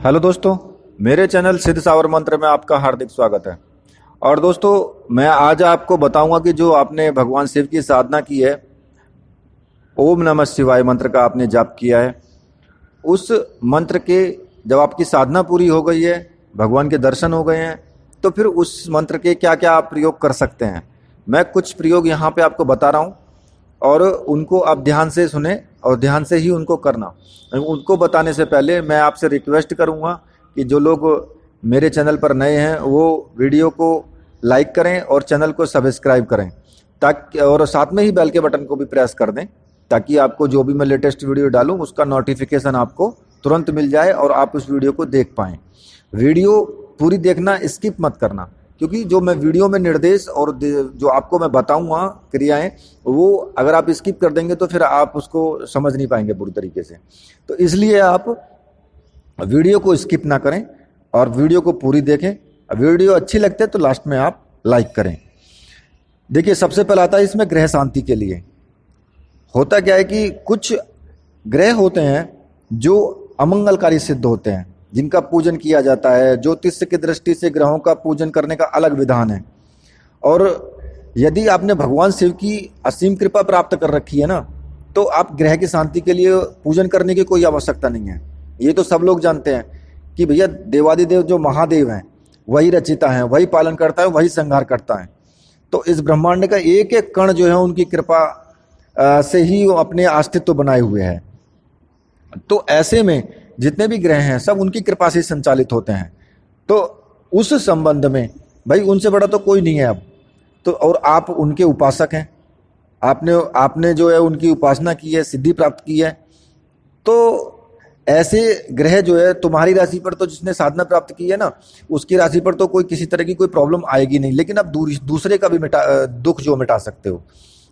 Hello दोस्तों, मेरे channel सिद्ध सावर मंत्र में आपका हार्दिक स्वागत है। और दोस्तों, मैं आज आपको बताऊंगा कि जो आपने भगवान शिव की साधना की है, ओम नमः शिवाय मंत्र का आपने जाप किया है, उस मंत्र के जब आपकी साधना पूरी हो गई है, भगवान के दर्शन हो गए हैं, तो फिर उस मंत्र के क्या क्या आप प्रयोग कर सकते हैं। मैं कुछ प्रयोग यहाँ पे आपको बता रहा हूँ और उनको आप ध्यान से सुने और ध्यान से ही उनको करना। उनको बताने से पहले मैं आपसे रिक्वेस्ट करूंगा कि जो लोग मेरे चैनल पर नए हैं वो वीडियो को लाइक करें और चैनल को सब्सक्राइब करें, ताकि और साथ में ही बेल के बटन को भी प्रेस कर दें, ताकि आपको जो भी मैं लेटेस्ट वीडियो डालूं उसका नोटिफिकेशन आपको तुरंत मिल जाए और आप उस वीडियो को देख पाएँ। वीडियो पूरी देखना, स्किप मत करना, क्योंकि जो मैं वीडियो में निर्देश और जो आपको मैं बताऊंगा क्रियाएं, वो अगर आप स्किप कर देंगे तो फिर आप उसको समझ नहीं पाएंगे पूरी तरीके से। तो इसलिए आप वीडियो को स्किप ना करें और वीडियो को पूरी देखें। वीडियो अच्छी लगती है तो लास्ट में आप लाइक करें। देखिए, सबसे पहले आता है इसमें ग्रह शांति के लिए। होता क्या है कि कुछ ग्रह होते हैं जो अमंगलकारी सिद्ध होते हैं, जिनका पूजन किया जाता है। ज्योतिष की दृष्टि से ग्रहों का पूजन करने का अलग विधान है। और यदि आपने भगवान शिव की असीम कृपा प्राप्त कर रखी है ना, तो आप ग्रह की शांति के लिए पूजन करने की कोई आवश्यकता नहीं है। ये तो सब लोग जानते हैं कि भैया देवादिदेव जो महादेव हैं वही रचिता है, वही पालन करता है, वही संहार करता है। तो इस ब्रह्मांड का एक एक कण जो है उनकी कृपा से ही अपने अस्तित्व बनाए हुए हैं। तो ऐसे में जितने भी ग्रह हैं सब उनकी कृपा से संचालित होते हैं। तो उस संबंध में भाई उनसे बड़ा तो कोई नहीं है अब तो। और आप उनके उपासक हैं, आपने जो है उनकी उपासना की है, सिद्धि प्राप्त की है। तो ऐसे ग्रह जो है तुम्हारी राशि पर, तो जिसने साधना प्राप्त की है ना, उसकी राशि पर तो कोई किसी तरह की कोई प्रॉब्लम आएगी नहीं। लेकिन आप दूसरे का भी दुख जो मिटा सकते हो,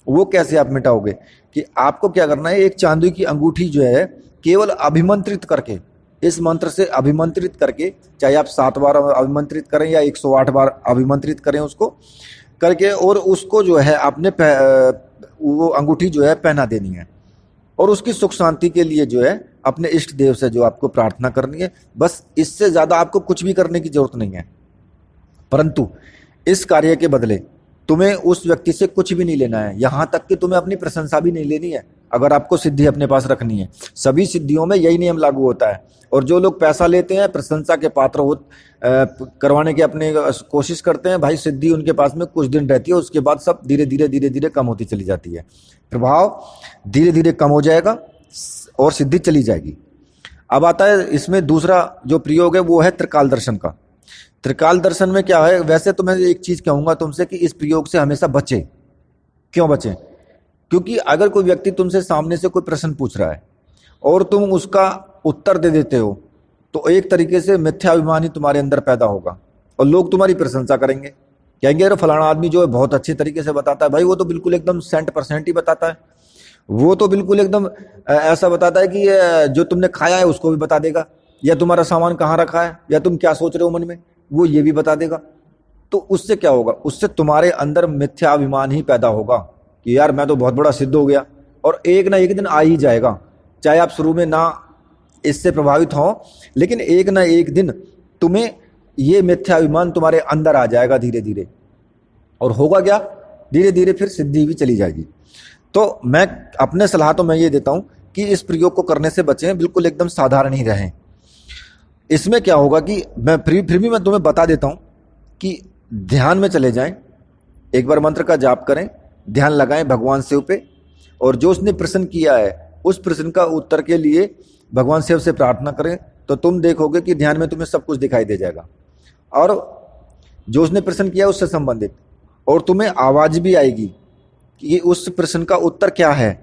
वो कैसे आप मिटाओगे? कि आपको क्या करना है, एक चांदी की अंगूठी जो है केवल अभिमंत्रित करके, इस मंत्र से अभिमंत्रित करके, चाहे आप 7 बार अभिमंत्रित करें या 108 बार अभिमंत्रित करें उसको करके, और उसको जो है आपने वो अंगूठी जो है पहना देनी है। और उसकी सुख शांति के लिए जो है अपने इष्ट देव से जो आपको प्रार्थना करनी है। बस इससे ज़्यादा आपको कुछ भी करने की जरूरत नहीं है। परंतु इस कार्य के बदले तुम्हें उस व्यक्ति से कुछ भी नहीं लेना है, यहाँ तक कि तुम्हें अपनी प्रशंसा भी नहीं लेनी है। अगर आपको सिद्धि अपने पास रखनी है, सभी सिद्धियों में यही नियम लागू होता है। और जो लोग पैसा लेते हैं, प्रशंसा के पात्र करवाने की अपने कोशिश करते हैं, भाई सिद्धि उनके पास में कुछ दिन रहती है, उसके बाद सब धीरे धीरे कम होती चली जाती है। प्रभाव धीरे धीरे कम हो जाएगा और सिद्धि चली जाएगी। अब आता है इसमें दूसरा जो प्रयोग है, वो है त्रिकाल दर्शन का। त्रिकाल दर्शन में क्या है, वैसे तो मैं एक चीज कहूंगा तुमसे कि इस प्रयोग से हमेशा बचे। क्यों बचे? क्योंकि अगर कोई व्यक्ति तुमसे सामने से कोई प्रश्न पूछ रहा है और तुम उसका उत्तर दे देते हो, तो एक तरीके से मिथ्याभिमान ही तुम्हारे अंदर पैदा होगा और लोग तुम्हारी प्रशंसा करेंगे, कहेंगे अरे फलाना आदमी जो है बहुत अच्छे तरीके से बताता है। भाई वो तो बिल्कुल एकदम 100% ही बताता है, वो तो बिल्कुल एकदम ऐसा बताता है कि जो तुमने खाया है उसको भी बता देगा, या तुम्हारा सामान कहाँ रखा है, या तुम क्या सोच रहे हो मन में, वो ये भी बता देगा। तो उससे क्या होगा? उससे तुम्हारे अंदर मिथ्याभिमान ही पैदा होगा कि यार मैं तो बहुत बड़ा सिद्ध हो गया। और एक ना एक दिन आ ही जाएगा, चाहे आप शुरू में ना इससे प्रभावित हो, लेकिन एक ना एक दिन तुम्हें ये मिथ्याभिमान तुम्हारे अंदर आ जाएगा धीरे धीरे। और होगा क्या? धीरे धीरे फिर सिद्धि भी चली जाएगी। तो मैं अपने सलाह तो मैं ये देता हूं कि इस प्रयोग को करने से बचें, बिल्कुल एकदम साधारण ही रहें। इसमें क्या होगा कि मैं फिर भी मैं तुम्हें बता देता हूं कि ध्यान में चले जाएं, एक बार मंत्र का जाप करें, ध्यान लगाएं भगवान शिव पे, और जो उसने प्रश्न किया है उस प्रश्न का उत्तर के लिए भगवान शिव से प्रार्थना करें। तो तुम देखोगे कि ध्यान में तुम्हें सब कुछ दिखाई दे जाएगा, और जो उसने प्रश्न किया उससे संबंधित, और तुम्हें आवाज भी आएगी कि उस प्रश्न का उत्तर क्या है।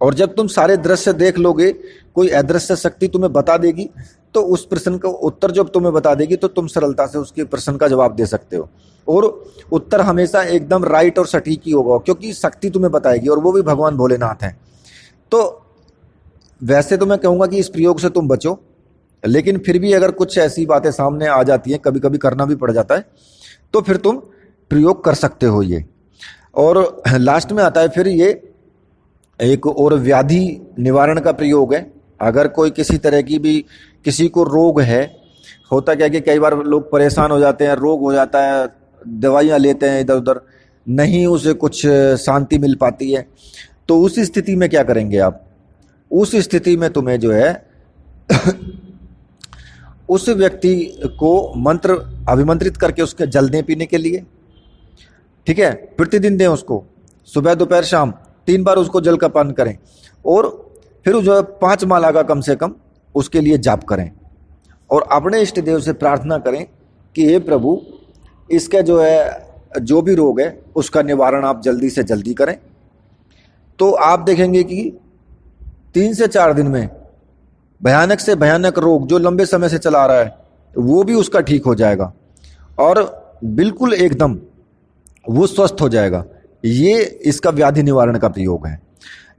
और जब तुम सारे दृश्य देख लोगे, कोई अदृश्य शक्ति तुम्हें बता देगी, तो उस प्रश्न का उत्तर जब तुम्हें बता देगी तो तुम सरलता से उसके प्रश्न का जवाब दे सकते हो। और उत्तर हमेशा एकदम राइट और सटीक ही होगा, क्योंकि शक्ति तुम्हें बताएगी, और वो भी भगवान भोलेनाथ हैं। तो वैसे तो मैं कहूँगा कि इस प्रयोग से तुम बचो, लेकिन फिर भी अगर कुछ ऐसी बातें सामने आ जाती हैं, कभी कभी करना भी पड़ जाता है, तो फिर तुम प्रयोग कर सकते हो ये। और लास्ट में आता है फिर ये एक और व्याधि निवारण का प्रयोग है। अगर कोई किसी तरह की भी किसी को रोग है, होता क्या है कि कई बार लोग परेशान हो जाते हैं, रोग हो जाता है, दवाइयाँ लेते हैं इधर उधर, नहीं उसे कुछ शांति मिल पाती है। तो उस स्थिति में क्या करेंगे आप? उस स्थिति में तुम्हें जो है उस व्यक्ति को मंत्र अभिमंत्रित करके उसके जल दें पीने के लिए, ठीक है। प्रतिदिन दें उसको, सुबह दोपहर शाम 3 बार उसको जल का पान करें, और फिर जो है 5 माला का कम से कम उसके लिए जाप करें, और अपने इष्ट देव से प्रार्थना करें कि हे प्रभु, इसका जो है जो भी रोग है उसका निवारण आप जल्दी से जल्दी करें। तो आप देखेंगे कि 3 से 4 दिन में भयानक से भयानक रोग जो लंबे समय से चला रहा है वो भी उसका ठीक हो जाएगा, और बिल्कुल एकदम वो स्वस्थ हो जाएगा। ये इसका व्याधि निवारण का प्रयोग है।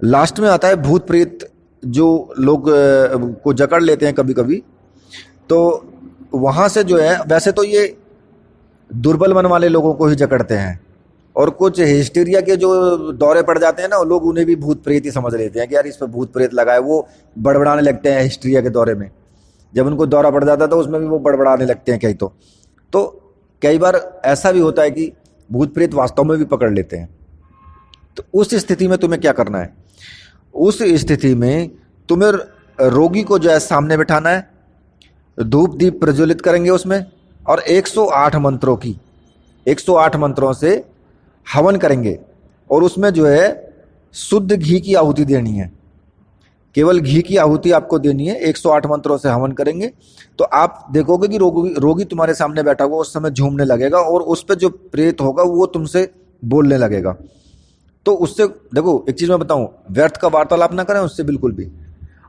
लास्ट में आता है भूत प्रेत, जो लोग को जकड़ लेते हैं कभी कभी, तो वहाँ से जो है, वैसे तो ये दुर्बल मन वाले लोगों को ही जकड़ते हैं, और कुछ हिस्टीरिया के जो दौरे पड़ जाते हैं ना, लोग उन्हें भी भूत प्रेत ही समझ लेते हैं कि यार इस पर भूत प्रेत लगा है। वो बड़बड़ाने लगते हैं हिस्टीरिया के दौरे में, जब उनको दौरा पड़ जाता है तो उसमें भी वो बड़बड़ाने लगते हैं कई। तो कई बार ऐसा भी होता है कि भूत प्रेत वास्तव में भी पकड़ लेते हैं। तो उस स्थिति में तुम्हें क्या करना है? उस स्थिति में तुम्हें रोगी को जो है सामने बिठाना है, धूप दीप प्रज्वलित करेंगे उसमें, और 108 मंत्रों की 108 मंत्रों से हवन करेंगे, और उसमें जो है शुद्ध घी की आहुति देनी है, केवल घी की आहुति आपको देनी है। 108 मंत्रों से हवन करेंगे तो आप देखोगे कि रोगी तुम्हारे सामने बैठा हुआ उस समय झूमने लगेगा, और उस पर जो प्रेत होगा वो तुमसे बोलने लगेगा। तो उससे देखो, एक चीज मैं बताऊं, व्यर्थ का वार्तालाप ना करें उससे बिल्कुल भी।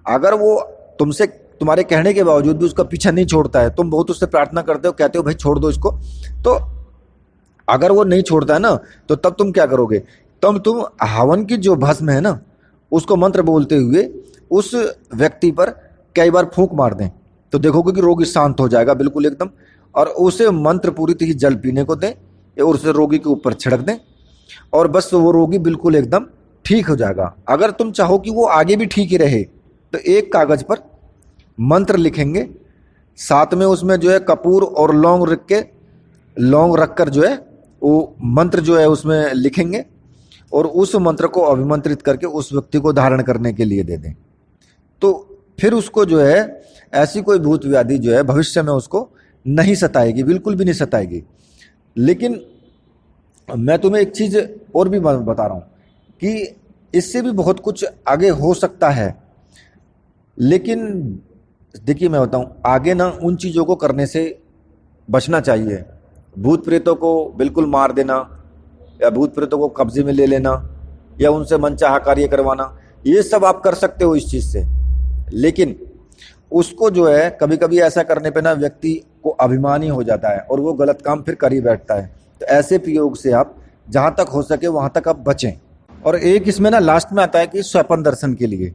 अगर वो तुमसे तुम्हारे कहने के बावजूद भी उसका पीछा नहीं छोड़ता है, तुम बहुत उससे प्रार्थना करते हो, कहते हो भाई छोड़ दो इसको, तो अगर वो नहीं छोड़ता है ना, तो तब तुम क्या करोगे? तब तुम हवन की जो भस्म है ना, उसको मंत्र बोलते हुए उस व्यक्ति पर कई बार फूंक मार दें, तो देखोगे कि रोगी शांत हो जाएगा बिल्कुल एकदम। और उसे मंत्र पूरी ही जल पीने को दें, और उसे रोगी के ऊपर छिड़क दें, और बस वो रोगी बिल्कुल एकदम ठीक हो जाएगा। अगर तुम चाहो कि वो आगे भी ठीक ही रहे, तो एक कागज पर मंत्र लिखेंगे, साथ में उसमें जो है कपूर और लौंग रखकर जो है वो मंत्र जो है उसमें लिखेंगे, और उस मंत्र को अभिमंत्रित करके उस व्यक्ति को धारण करने के लिए दे दें। तो फिर उसको जो है ऐसी कोई भूत व्याधि जो है भविष्य में उसको नहीं सताएगी, बिल्कुल भी नहीं सताएगी। लेकिन मैं तुम्हें एक चीज और भी बता रहा हूं कि इससे भी बहुत कुछ आगे हो सकता है। लेकिन देखिए मैं बताऊं, आगे ना उन चीजों को करने से बचना चाहिए। भूत प्रेतों को बिल्कुल मार देना, या भूत प्रेतों को कब्जे में ले लेना, या उनसे मनचाहा कार्य करवाना, ये सब आप कर सकते हो इस चीज से। लेकिन उसको जो है कभी कभी ऐसा करने पे ना व्यक्ति को अभिमान ही हो जाता है, और वो गलत काम फिर कर ही बैठता है। तो ऐसे प्रयोग से आप जहां तक हो सके वहां तक आप बचें। और एक इसमें ना लास्ट में आता है कि स्वप्न दर्शन के लिए,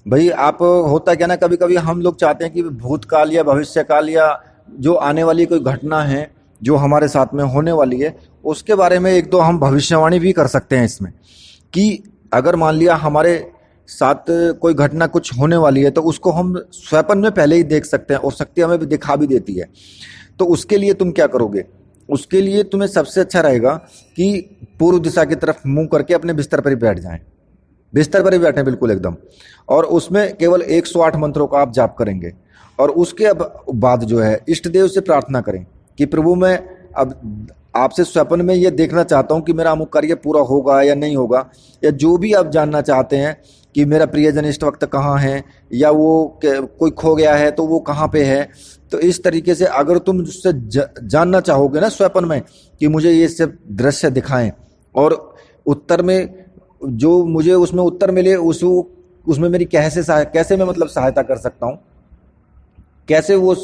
भाई आप होता क्या ना, कभी कभी हम लोग चाहते हैं कि भूतकाल या भविष्यकाल या जो आने वाली कोई घटना है जो हमारे साथ में होने वाली है, उसके बारे में एक दो हम भविष्यवाणी भी कर सकते हैं इसमें, कि अगर मान लिया हमारे साथ कोई घटना कुछ होने वाली है तो उसको हम स्वप्न में पहले ही देख सकते हैं, और शक्ति हमें भी दिखा भी देती है। तो उसके लिए तुम क्या करोगे? उसके लिए तुम्हें सबसे अच्छा रहेगा कि पूर्व दिशा की तरफ मुंह करके अपने बिस्तर पर ही बैठ जाएं, बिस्तर पर ही बैठें बिल्कुल एकदम, और उसमें केवल 108 मंत्रों का आप जाप करेंगे। और उसके बाद जो है इष्ट देव से प्रार्थना करें कि प्रभु मैं अब आपसे स्वप्न में ये देखना चाहता हूँ कि मेरा अमुक कार्य पूरा होगा या नहीं होगा, या जो भी आप जानना चाहते हैं कि मेरा प्रियजन इस वक्त कहाँ है, या वो कोई खो गया है तो वो कहाँ पे है। तो इस तरीके से अगर तुम उससे जानना चाहोगे ना स्वप्न में कि मुझे ये सब दृश्य दिखाएं, और उत्तर में जो मुझे उसमें उत्तर मिले उसमें मेरी कैसे मैं मतलब सहायता कर सकता हूँ, कैसे वो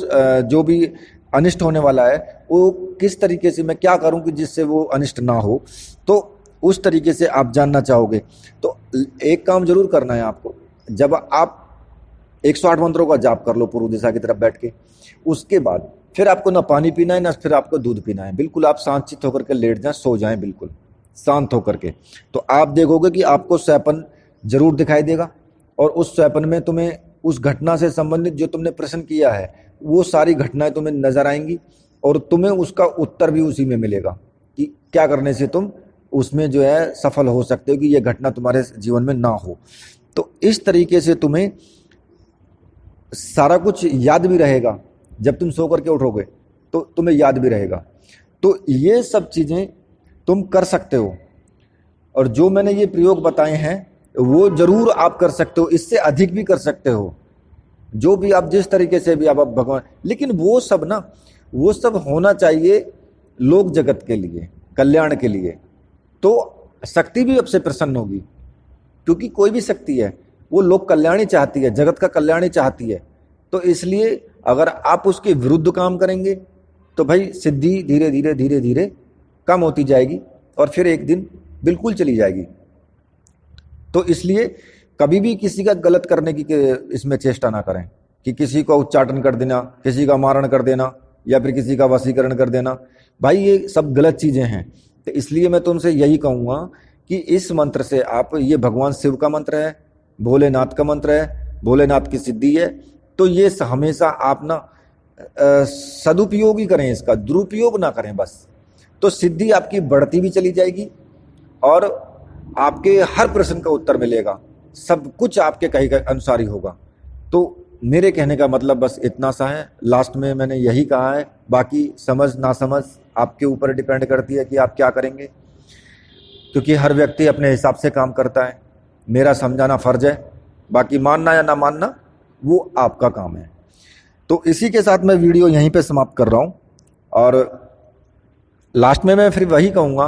जो भी अनिष्ट होने वाला है वो किस तरीके से मैं क्या करूं कि जिससे वो अनिष्ट ना हो, तो उस तरीके से आप जानना चाहोगे। तो एक काम जरूर करना है आपको, जब आप 108 मंत्रों का जाप कर लो पूर्व दिशा की तरफ बैठ के, उसके बाद फिर आपको ना पानी पीना है ना फिर आपको दूध पीना है, बिल्कुल आप शांत होकर के लेट जाएं, सो जाएं बिल्कुल शांत होकर के। तो आप देखोगे कि आपको स्वप्न जरूर दिखाई देगा, और उस स्वप्न में तुम्हें उस घटना से संबंधित जो तुमने प्रश्न किया है वो सारी घटनाएं तुम्हें नजर आएंगी और तुम्हें उसका उत्तर भी उसी में मिलेगा कि क्या करने से तुम उसमें जो है सफल हो सकते हो कि यह घटना तुम्हारे जीवन में ना हो। तो इस तरीके से तुम्हें सारा कुछ याद भी रहेगा। जब तुम सो करके उठोगे तो तुम्हें याद भी रहेगा। तो ये सब चीजें तुम कर सकते हो और जो मैंने ये प्रयोग बताए हैं वो जरूर आप कर सकते हो, इससे अधिक भी कर सकते हो, जो भी आप जिस तरीके से भी आप भगवान। लेकिन वो सब होना चाहिए लोक जगत के लिए, कल्याण के लिए। तो शक्ति भी आपसे प्रसन्न होगी, क्योंकि कोई भी शक्ति है वो लोक कल्याण ही चाहती है, जगत का कल्याण ही चाहती है। तो इसलिए अगर आप उसके विरुद्ध काम करेंगे तो भाई सिद्धि धीरे धीरे धीरे धीरे कम होती जाएगी और फिर एक दिन बिल्कुल चली जाएगी। तो इसलिए कभी भी किसी का गलत करने की इसमें चेष्टा ना करें कि किसी को उच्चाटन कर देना, किसी का मारण कर देना या फिर किसी का वशीकरण कर देना। भाई ये सब गलत चीजें हैं। तो इसलिए मैं तुमसे यही कहूंगा कि इस मंत्र से आप, ये भगवान शिव का मंत्र है, भोलेनाथ का मंत्र है, भोलेनाथ की सिद्धि है। तो ये हमेशा आप ना सदुपयोग ही करें, इसका दुरुपयोग ना करें बस। तो सिद्धि आपकी बढ़ती भी चली जाएगी और आपके हर प्रश्न का उत्तर मिलेगा, सब कुछ आपके कहे के अनुसार ही होगा। तो मेरे कहने का मतलब बस इतना सा है। लास्ट में मैंने यही कहा है, बाकी समझ ना समझ आपके ऊपर डिपेंड करती है कि आप क्या करेंगे, क्योंकि हर व्यक्ति अपने हिसाब से काम करता है। मेरा समझाना फर्ज है, बाकी मानना या ना मानना वो आपका काम है। तो इसी के साथ मैं वीडियो यहीं पे समाप्त कर रहा हूँ और लास्ट में मैं फिर वही कहूँगा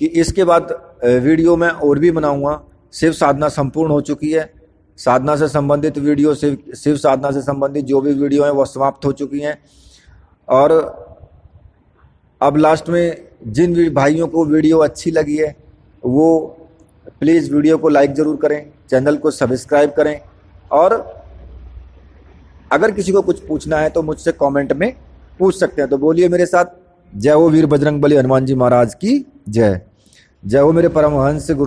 कि इसके बाद वीडियो मैं और भी बनाऊंगा। शिव साधना संपूर्ण हो चुकी है, साधना से संबंधित वीडियो, शिव साधना से संबंधित जो भी वीडियो हैं वो समाप्त हो चुकी हैं। और अब लास्ट में जिन भी भाइयों को वीडियो अच्छी लगी है वो प्लीज़ वीडियो को लाइक ज़रूर करें, चैनल को सब्सक्राइब करें और अगर किसी को कुछ पूछना है तो मुझसे कमेंट में पूछ सकते हैं। तो बोलिए मेरे साथ, जय हो वीर बजरंगबली हनुमान जी महाराज की जय। जय हो मेरे परमहंस गुरु